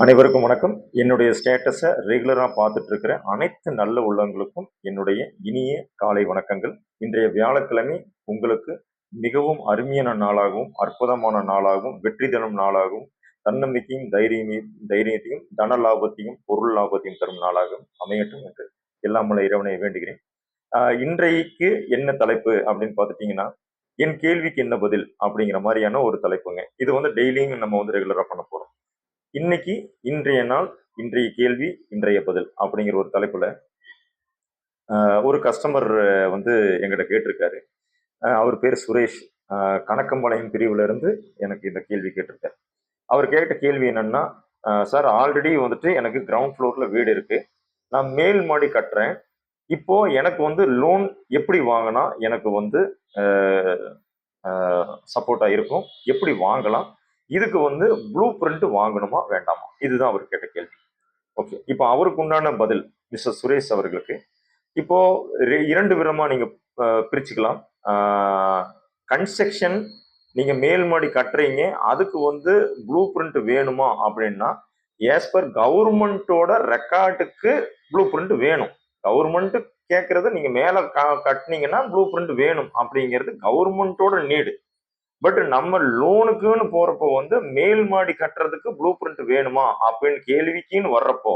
அனைவருக்கும் வணக்கம். என்னுடைய ஸ்டேட்டஸை ரெகுலராக பார்த்துட்டு இருக்கிற அனைத்து நல்ல உள்ளங்களுக்கும் என்னுடைய இனிய காலை வணக்கங்கள். இன்றைய வியாழக்கிழமை உங்களுக்கு மிகவும் அருமையான நாளாகவும் அற்புதமான நாளாகவும் வெற்றி தரும் நாளாகவும் தன்னம்பிக்கையும் தைரியத்தையும் தன லாபத்தையும் பொருள் லாபத்தையும் தரும் நாளாகவும் அமையட்டும் என்று எல்லாம் உள்ள இறைவனை வேண்டுகிறேன். இன்றைக்கு என்ன தலைப்பு அப்படின்னு பார்த்துட்டீங்கன்னா, என் கேள்விக்கு என்ன பதில் அப்படிங்கிற மாதிரியான ஒரு தலைப்புங்க. இது டெய்லியும் நம்ம ரெகுலராக பண்ண போறோம். இன்னைக்கு இன்றைய நாள் இன்றைய கேள்வி இன்றைய பதில் அப்படிங்கிற ஒரு தலைப்புல ஒரு கஸ்டமர் எங்கிட்ட கேட்டிருக்காரு. அவர் பேர் சுரேஷ். கணக்கம்பாளையம் பிரிவுல இருந்து எனக்கு இந்த கேள்வி கேட்டிருக்காரு. அவர் கேட்ட கேள்வி என்னன்னா, சார் ஆல்ரெடி எனக்கு கிரவுண்ட் ஃப்ளோர்ல வீடு இருக்கு, நான் மேல் மாடி கட்டுறேன். இப்போ எனக்கு லோன் எப்படி வாங்கினா எனக்கு சப்போர்ட்டா இருக்கும், எப்படி வாங்கலாம், இதுக்கு ப்ளூ பிரிண்ட் வாங்கணுமா வேண்டாமா, இதுதான் அவர் கேட்ட கேள்வி. ஓகே, இப்போ அவருக்கு உண்டான பதில் மிஸ்டர் சுரேஷ் அவர்களுக்கு. இப்போ இரண்டு விதமா நீங்க பிரிச்சுக்கலாம். கன்ஸ்ட்ரக்ஷன் நீங்க மேல் மாடி கட்டுறீங்க, அதுக்கு ப்ளூ பிரிண்ட் வேணுமா அப்படின்னா, ஏஸ் பர் கவர்மெண்டோட ரெக்கார்டுக்கு ப்ளூ பிரிண்ட் வேணும். கவர்மெண்ட் கேட்கறது நீங்க மேல கட்டினீங்கன்னா ப்ளூ பிரிண்ட் வேணும் அப்படிங்கிறது கவர்மெண்டோட நீடு. பட் நம்ம லோனுக்குன்னு போறப்போ மேல் மாடி கட்டுறதுக்கு ப்ளூ பிரிண்ட் வேணுமா அப்படின்னு கேள்விக்குன்னு வர்றப்போ,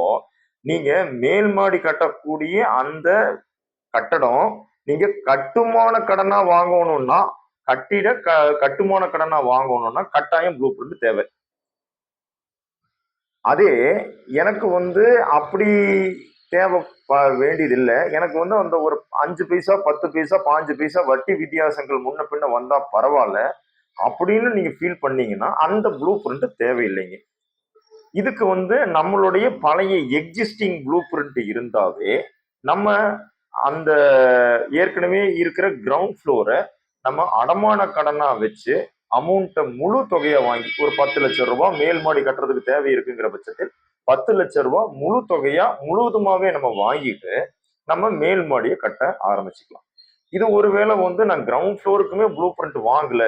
நீங்க மேல் மாடி கட்டக்கூடிய அந்த கட்டடம் நீங்க கட்டுமான கடனா வாங்கணும்னா, கட்டுமான கடனா வாங்கணும்னா கட்டாயம் ப்ளூ பிரிண்ட் தேவை. அதே எனக்கு அப்படி தேவை வேண்டியதில்லை. எனக்கு அந்த ஒரு 5 பைசா 10 பைசா 5 பைசா வட்டி வித்தியாசங்கள் முன்ன பின்ன வந்தா பரவாயில்ல அப்படின்னு நீங்க ஃபீல் பண்ணீங்கன்னா அந்த ப்ளூ பிரிண்ட் தேவையில்லைங்க. இதுக்கு நம்மளுடைய பழைய எக்ஸிஸ்டிங் ப்ளூ பிரிண்ட் இருந்தாவே நம்ம அந்த ஏற்கனவே இருக்கிற கிரவுண்ட் ஃப்ளோரை நம்ம அடமான கடனா வச்சு அமௌண்ட்டை முழு தொகையை வாங்கி ஒரு 10 லட்சம் ரூபாய் மேல் மாடி கட்டுறதுக்கு தேவை இருக்குங்கிற பட்சத்தில் 10 லட்சம் ரூபாய் முழு தொகையா முழுவதுமாவே நம்ம வாங்கிட்டு நம்ம மேல் மாடியை கட்ட ஆரம்பிச்சுக்கலாம். இது ஒருவேளை நான் கிரவுண்ட் ஃப்ளோருக்குமே ப்ளூ பிரிண்ட் வாங்கல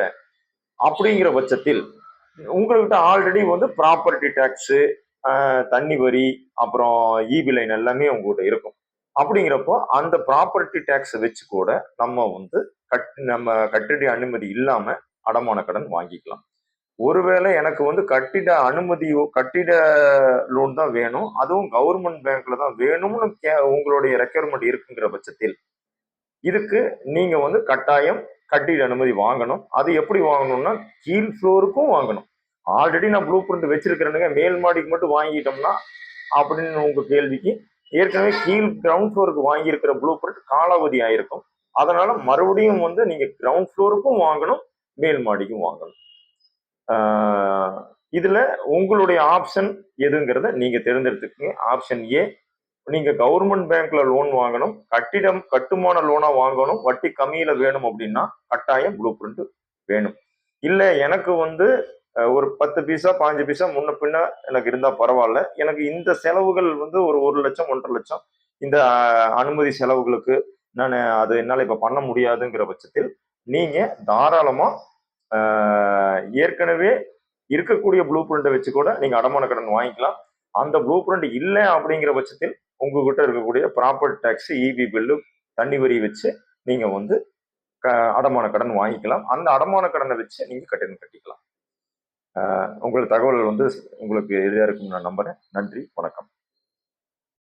அப்படிங்கிற பட்சத்தில் உங்கள்கிட்ட ஆல்ரெடி ப்ராப்பர்ட்டி டேக்ஸ், தண்ணி வரி, அப்புறம் இபி லைன் எல்லாமே உங்ககிட்ட இருக்கும். அப்படிங்கிறப்போ அந்த ப்ராப்பர்ட்டி டேக்ஸை வச்சு கூட நம்ம கட்டிட அனுமதி இல்லாம அடமான கடன் வாங்கிக்கலாம். ஒருவேளை எனக்கு கட்டிட அனுமதியோ கட்டிட லோன் தான் வேணும், அதுவும் கவர்மெண்ட் பேங்க்ல தான் வேணும்னு உங்களுடைய ரெக்யர்மெண்ட் இருக்குங்கிற பட்சத்தில் இதுக்கு நீங்க கட்டாயம் கட்டிட அனுமதி வாங்கணும். அது எப்படி வாங்கணும்னா கீழ் ஃப்ளோருக்கும் வாங்கணும். ஆல்ரெடி நான் ப்ளூ பிரிண்ட் வச்சிருக்கிறேனுங்க, மேல் மாடிக்கு மட்டும் வாங்கிட்டோம்னா அப்படின்னு உங்க கேள்விக்கு, ஏற்கனவே கீழ் கிரவுண்ட் ஃப்ளோருக்கு வாங்கியிருக்கிற ப்ளூ பிரிண்ட் காலாவதி ஆயிருக்கும். அதனால மறுபடியும் நீங்க கிரவுண்ட் ஃப்ளோருக்கும் வாங்கணும், மேல் மாடிக்கும் வாங்கணும். இதுல உங்களுடைய ஆப்ஷன் எதுங்கிறத நீங்க தேர்ந்தெடுத்துக்கீங்க. ஆப்ஷன் ஏ, நீங்க கவர்மெண்ட் பேங்க்ல லோன் வாங்கணும், கட்டுமான லோனா வாங்கணும், வட்டி கம்மியில வேணும் அப்படின்னா கட்டாயம் ப்ளூ பிரிண்ட் வேணும். இல்ல எனக்கு ஒரு 10 பைசா 5 பைசா முன்ன பின்ன எனக்கு இருந்தா பரவாயில்ல, எனக்கு இந்த செலவுகள் ஒரு 1 லட்சம் 1.5 லட்சம் இந்த அனுமதி செலவுகளுக்கு நான் அது என்னால இப்ப பண்ண முடியாதுங்கிற பட்சத்தில் நீங்க தாராளமா ஏற்கனவே இருக்கக்கூடிய ப்ளூ பிரிண்டை வச்சு கூட நீங்க அடமான கடன் வாங்கிக்கலாம். அந்த ப்ளூ பிரிண்ட் இல்லை அப்படிங்கிற பட்சத்தில் உங்ககிட்ட இருக்கக்கூடிய ப்ராப்பர்ட்டி டேக்ஸ், இபி பில்லு, தண்ணி வரி வச்சு நீங்க அடமான கடன் வாங்கிக்கலாம். அந்த அடமான கடனை வச்சு நீங்க கட்டணம் கட்டிக்கலாம். உங்கள் தகவல் உங்களுக்கு எளிதா இருக்கும்னு நான் நம்புறேன். நன்றி, வணக்கம்.